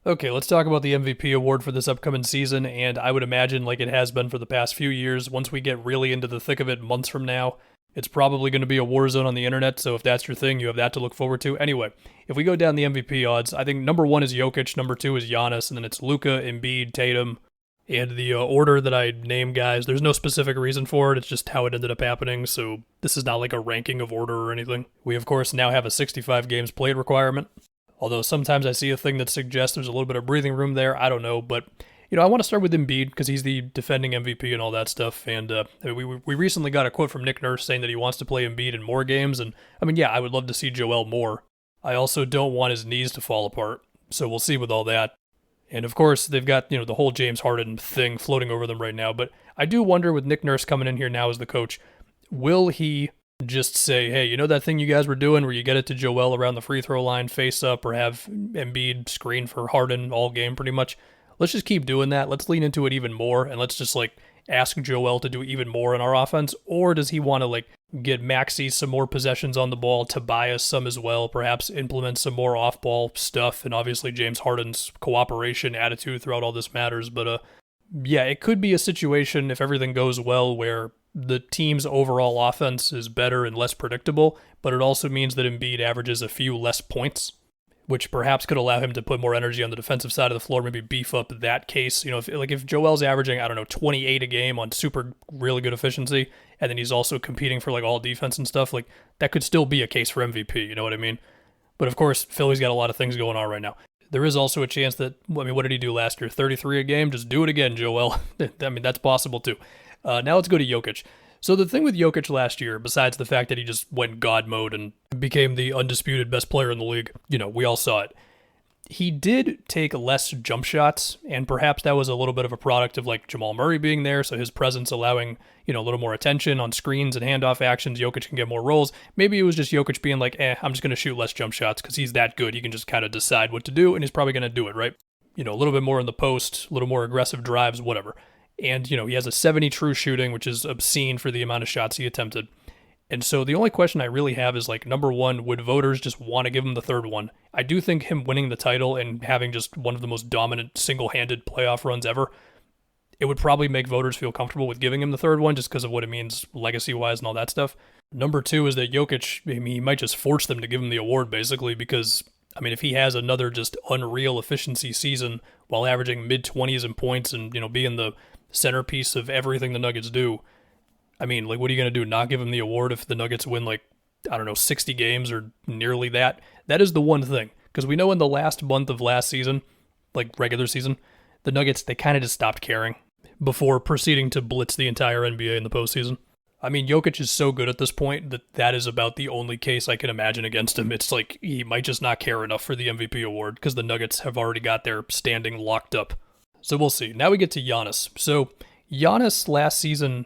Okay, let's talk about the MVP award for this upcoming season, and I would imagine, like it has been for the past few years, once we get really into the thick of it months from now, it's probably going to be a war zone on the internet, so if that's your thing, you have that to look forward to. Anyway, if we go down the MVP odds, I think number one is Jokic, number two is Giannis, and then it's Luka, Embiid, Tatum, and the order that I name guys, there's no specific reason for it, it's just how it ended up happening, so this is not like a ranking of order or anything. We, of course, now have a 65 games played requirement. Although sometimes I see a thing that suggests there's a little bit of breathing room there. I don't know. But, I want to start with Embiid because he's the defending MVP and all that stuff. And we recently got a quote from Nick Nurse saying that he wants to play Embiid in more games. And, yeah, I would love to see Joel more. I also don't want his knees to fall apart. So we'll see with all that. And, of course, they've got, the whole James Harden thing floating over them right now. But I do wonder with Nick Nurse coming in here now as the coach, will he just say, hey, that thing you guys were doing where you get it to Joel around the free throw line, face up, or have Embiid screen for Harden all game pretty much? Let's just keep doing that. Let's lean into it even more, and let's just ask Joel to do even more in our offense. Or does he want to get Maxey some more possessions on the ball, Tobias some as well, perhaps implement some more off-ball stuff, and obviously James Harden's cooperation attitude throughout all this matters. But yeah, it could be a situation if everything goes well where the team's overall offense is better and less predictable, but it also means that Embiid averages a few less points, which perhaps could allow him to put more energy on the defensive side of the floor, maybe beef up that case. If Joel's averaging, 28 a game on super really good efficiency, and then he's also competing for all defense and stuff, that could still be a case for MVP, you know what I mean? But of course, Philly's got a lot of things going on right now. There is also a chance that, what did he do last year? 33 a game? Just do it again, Joel. That's possible too. Now let's go to Jokic. So the thing with Jokic last year, besides the fact that he just went God mode and became the undisputed best player in the league, we all saw it. He did take less jump shots, and perhaps that was a little bit of a product of Jamal Murray being there, so his presence allowing, a little more attention on screens and handoff actions. Jokic can get more rolls. Maybe it was just Jokic being I'm just going to shoot less jump shots because he's that good. He can just kind of decide what to do, and he's probably going to do it, right? A little bit more in the post, a little more aggressive drives, whatever. And, he has a 70 true shooting, which is obscene for the amount of shots he attempted. And so the only question I really have is, number one, would voters just want to give him the third one? I do think him winning the title and having just one of the most dominant single-handed playoff runs ever, it would probably make voters feel comfortable with giving him the third one just because of what it means legacy-wise and all that stuff. Number two is that Jokic, he might just force them to give him the award, basically, because if he has another just unreal efficiency season while averaging mid-20s in points and, being the centerpiece of everything the Nuggets do, what are you going to do? Not give him the award if the Nuggets win 60 games or nearly that? That is the one thing. Because we know in the last month of last season, regular season, the Nuggets, they kind of just stopped caring before proceeding to blitz the entire NBA in the postseason. Jokic is so good at this point that is about the only case I can imagine against him. It's he might just not care enough for the MVP award because the Nuggets have already got their standing locked up. So we'll see. Now we get to Giannis. So Giannis last season,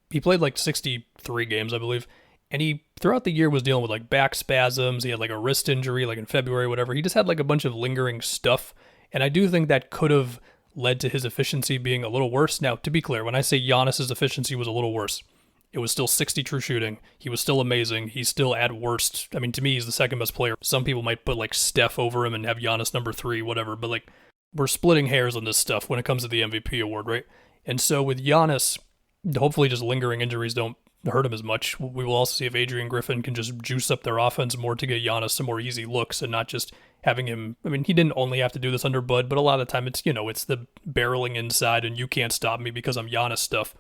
he played 63 games, I believe, and he throughout the year was dealing with back spasms. He had a wrist injury in February, whatever. He just had a bunch of lingering stuff, and I do think that could have led to his efficiency being a little worse. Now, to be clear, when I say Giannis's efficiency was a little worse, it was still 60 true shooting. He was still amazing. He's still at worst. To me, he's the second best player. Some people might put Steph over him and have Giannis number 3, whatever, but we're splitting hairs on this stuff when it comes to the MVP award, right? And so with Giannis, hopefully just lingering injuries don't hurt him as much. We will also see if Adrian Griffin can just juice up their offense more to get Giannis some more easy looks and not just having him. He didn't only have to do this under Bud, but a lot of the time it's, it's the barreling inside and you can't stop me because I'm Giannis stuff.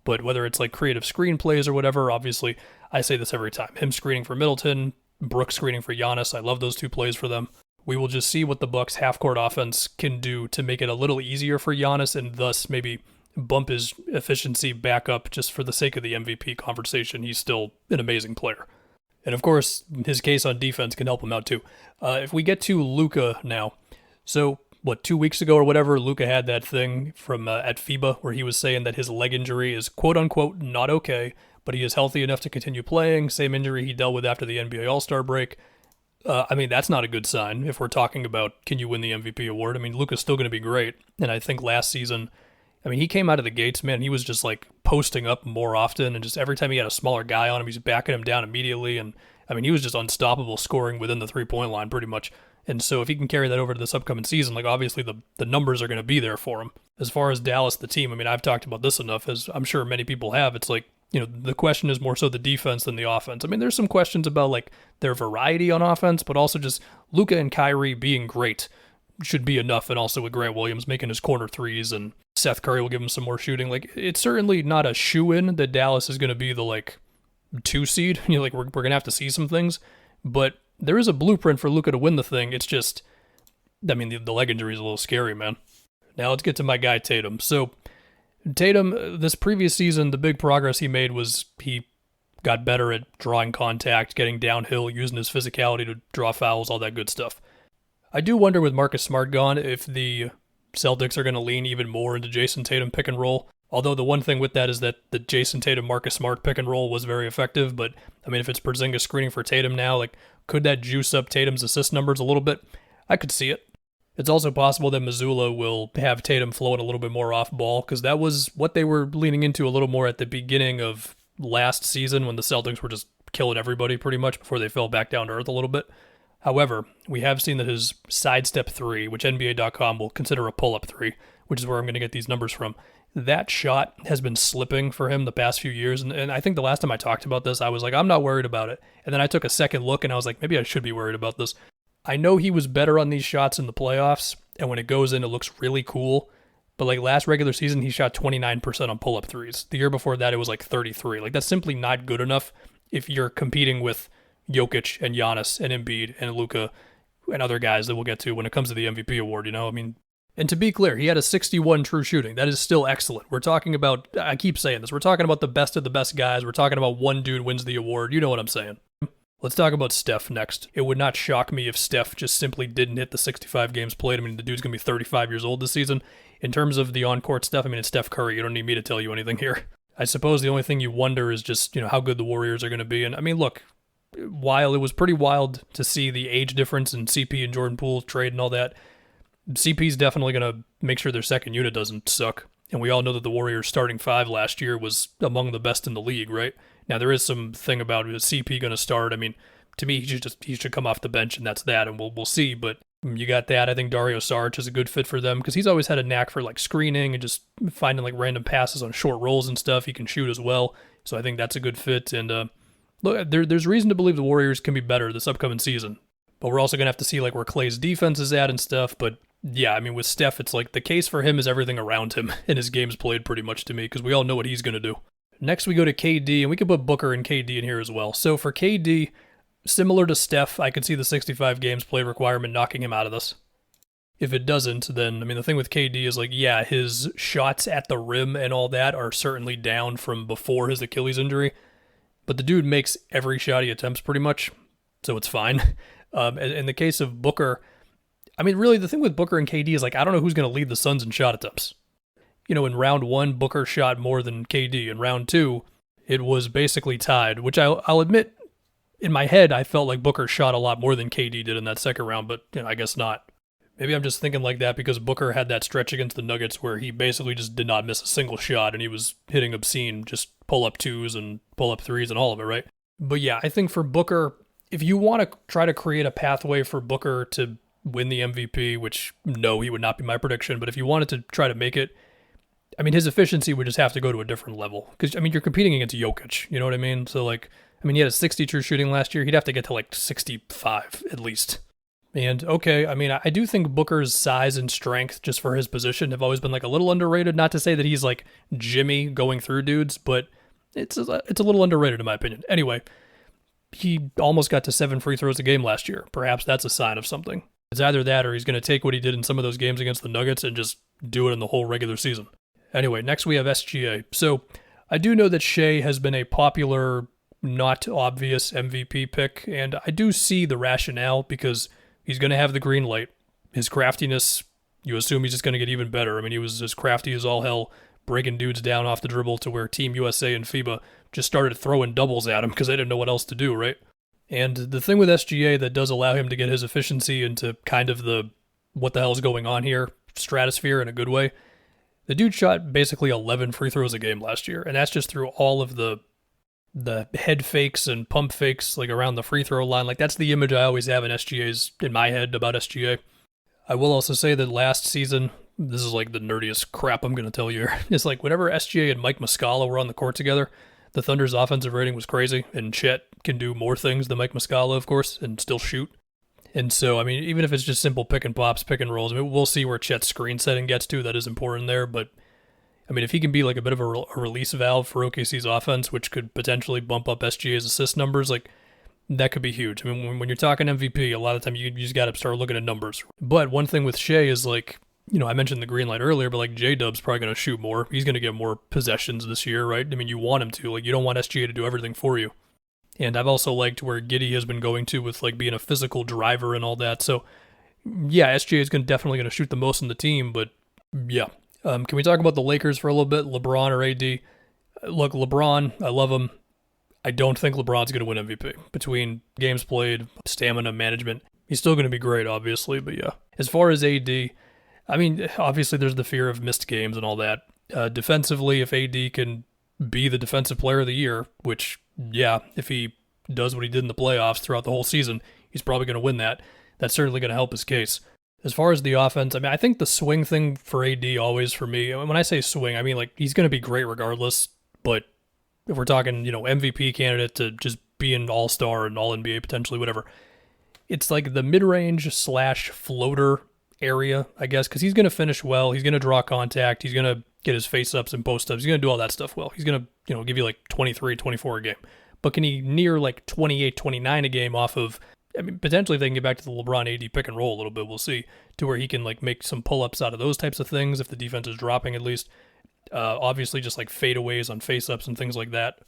But whether it's creative screenplays or whatever, obviously, I say this every time. Him screening for Middleton, Brooks screening for Giannis. I love those two plays for them. We will just see what the Bucks' half-court offense can do to make it a little easier for Giannis and thus maybe bump his efficiency back up just for the sake of the MVP conversation. He's still an amazing player. And of course, his case on defense can help him out too. If we get to Luka now, so 2 weeks ago or whatever, Luka had that thing from at FIBA where he was saying that his leg injury is quote-unquote not okay, but he is healthy enough to continue playing. Same injury he dealt with after the NBA All-Star break. That's not a good sign if we're talking about can you win the MVP award. Luka's still going to be great. And I think last season, he came out of the gates, man, he was just posting up more often. And just every time he had a smaller guy on him, he's backing him down immediately. And he was just unstoppable scoring within the 3-point line pretty much. And so if he can carry that over to this upcoming season, like obviously the numbers are going to be there for him. As far as Dallas, the team, I mean, I've talked about this enough, as I'm sure many people have. It's like, the question is more so the defense than the offense. I mean, there's some questions about like their variety on offense, but also just Luka and Kyrie being great should be enough. And also with Grant Williams making his corner threes and Seth Curry will give him some more shooting. Like, it's certainly not a shoe-in that Dallas is going to be the like 2 seed. Like we're going to have to see some things, but there is a blueprint for Luka to win the thing. It's just, I mean, the leg injury is a little scary, man. Now let's get to my guy Tatum. So Tatum, this previous season, the big progress he made was he got better at drawing contact, getting downhill, using his physicality to draw fouls, all that good stuff. I do wonder with Marcus Smart gone if the Celtics are going to lean even more into Jayson Tatum pick and roll. Although the one thing with that is that the Jayson Tatum Marcus Smart pick and roll was very effective. But I mean, if it's Porzingis screening for Tatum now, like could that juice up Tatum's assist numbers a little bit? I could see it. It's also possible that Missoula will have Tatum flowing a little bit more off ball because that was what they were leaning into a little more at the beginning of last season when the Celtics were just killing everybody pretty much before they fell back down to earth a little bit. However, we have seen that his sidestep 3, which NBA.com will consider a pull-up 3, which is where I'm going to get these numbers from, that shot has been slipping for him the past few years. And I think the last time I talked about this, I was like, I'm not worried about it. And then I took a second look and I was like, maybe I should be worried about this. I know he was better on these shots in the playoffs, and when it goes in, it looks really cool. But like last regular season, he shot 29% on pull-up threes. The year before that, it was like 33. Like that's simply not good enough if you're competing with Jokic and Giannis and Embiid and Luka and other guys that we'll get to when it comes to the MVP award, I mean, and to be clear, he had a 61 true shooting. That is still excellent. We're talking about, I keep saying this, we're talking about the best of the best guys. We're talking about one dude wins the award. You know what I'm saying. Let's talk about Steph next. It would not shock me if Steph just simply didn't hit the 65 games played. I mean, the dude's going to be 35 years old this season. In terms of the on-court stuff, I mean, it's Steph Curry. You don't need me to tell you anything here. I suppose the only thing you wonder is just, how good the Warriors are going to be. And I mean, look, while it was pretty wild to see the age difference in CP and Jordan Poole trade and all that, CP's definitely going to make sure their second unit doesn't suck. And we all know that the Warriors starting 5 last year was among the best in the league, right? Now, there is some thing about is CP going to start. I mean, to me, he should come off the bench, and that's that, and we'll see. But you got that. I think Dario Saric is a good fit for them because he's always had a knack for like screening and just finding like random passes on short rolls and stuff. He can shoot as well, so I think that's a good fit. And look, there's reason to believe the Warriors can be better this upcoming season. But we're also gonna have to see like where Klay's defense is at and stuff. But yeah, I mean, with Steph, it's like the case for him is everything around him and his game's played pretty much to me because we all know what he's gonna do. Next, we go to KD, and we could put Booker and KD in here as well. So for KD, similar to Steph, I could see the 65 games play requirement knocking him out of this. If it doesn't, then, I mean, the thing with KD is like, yeah, his shots at the rim and all that are certainly down from before his Achilles injury, but the dude makes every shot he attempts pretty much, so it's fine. In the case of Booker, I mean, really, the thing with Booker and KD is like, I don't know who's going to lead the Suns in shot attempts. In round 1, Booker shot more than KD. In round 2, it was basically tied, which I'll admit, in my head, I felt like Booker shot a lot more than KD did in that second round, but I guess not. Maybe I'm just thinking like that because Booker had that stretch against the Nuggets where he basically just did not miss a single shot, and he was hitting obscene, just pull-up 2s and pull-up 3s and all of it, right? But yeah, I think for Booker, if you want to try to create a pathway for Booker to win the MVP, which, no, he would not be my prediction, but if you wanted to try to make it, I mean, his efficiency would just have to go to a different level. Because, I mean, you're competing against Jokic, you know what I mean? So, like, I mean, he had a 60 true shooting last year. He'd have to get to, like, 65 at least. And, okay, I mean, I do think Booker's size and strength, just for his position, have always been, like, a little underrated. Not to say that he's, like, Jimmy going through dudes, but it's a little underrated in my opinion. Anyway, he almost got to 7 free throws a game last year. Perhaps that's a sign of something. It's either that or he's going to take what he did in some of those games against the Nuggets and just do it in the whole regular season. Anyway, next we have SGA. So I do know that Shea has been a popular, not obvious MVP pick, and I do see the rationale because he's going to have the green light. His craftiness, you assume he's just going to get even better. I mean, he was as crafty as all hell, breaking dudes down off the dribble to where Team USA and FIBA just started throwing doubles at him because they didn't know what else to do, right? And the thing with SGA that does allow him to get his efficiency into kind of the what the hell is going on here stratosphere in a good way, the dude shot basically 11 free throws a game last year, and that's just through all of the the head fakes and pump fakes like around the free throw line. Like that's the image I always have in SGA's in my head about SGA. I will also say that last season, this is like the nerdiest crap I'm going to tell you. It's like whenever SGA and Mike Muscala were on the court together, the Thunder's offensive rating was crazy, and Chet can do more things than Mike Muscala, of course, and still shoot. And so, I mean, even if it's just simple pick and pops, pick and rolls, I mean, we'll see where Chet's screen setting gets to. That is important there. But, I mean, if he can be like a bit of a release valve for OKC's offense, which could potentially bump up SGA's assist numbers, like, that could be huge. I mean, when you're talking MVP, a lot of time you just got to start looking at numbers. But one thing with Shea is like, I mentioned the green light earlier, but like J-Dub's probably going to shoot more. He's going to get more possessions this year, right? I mean, you want him to. Like, you don't want SGA to do everything for you. And I've also liked where Giddey has been going to with like being a physical driver and all that. So, yeah, SGA is definitely going to shoot the most in the team, but yeah. Can we talk about the Lakers for a little bit? LeBron or AD? Look, LeBron, I love him. I don't think LeBron's going to win MVP. Between games played, stamina management, he's still going to be great, obviously, but yeah. As far as AD, I mean, obviously there's the fear of missed games and all that. Defensively, if AD can be the defensive player of the year, which, yeah, if he does what he did in the playoffs throughout the whole season, he's probably going to win that. That's certainly going to help his case. As far as the offense, I mean, I think the swing thing for AD always for me, when I say swing, I mean, like, he's going to be great regardless, but if we're talking, MVP candidate to just be an all-star and all-NBA potentially, whatever, it's like the mid-range / floater area, I guess, because he's going to finish well. He's going to draw contact. He's going to get his face-ups and post-ups. He's going to do all that stuff well. He's going to, give you like 23, 24 a game. But can he near like 28, 29 a game off of, I mean, potentially if they can get back to the LeBron AD pick and roll a little bit, we'll see, to where he can like make some pull-ups out of those types of things if the defense is dropping at least. Obviously just like fadeaways on face-ups and things like that.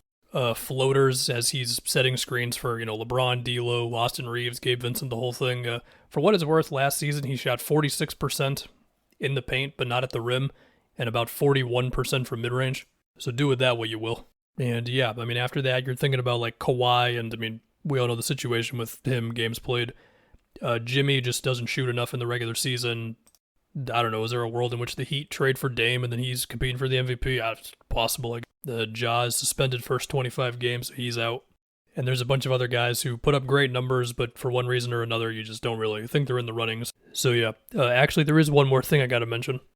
Floaters as he's setting screens for, LeBron, D'Lo, Austin Reeves, Gabe Vincent, the whole thing. For what it's worth, last season he shot 46% in the paint, but not at the rim, and about 41% from mid-range. So do with that what you will. And yeah, I mean, after that, you're thinking about like Kawhi, and I mean, we all know the situation with him, games played. Jimmy just doesn't shoot enough in the regular season. I don't know, is there a world in which the Heat trade for Dame and then he's competing for the MVP? It's possible. Like the Ja is suspended first 25 games, so he's out. And there's a bunch of other guys who put up great numbers, but for one reason or another, you just don't really think they're in the runnings. So yeah, actually there is one more thing I got to mention.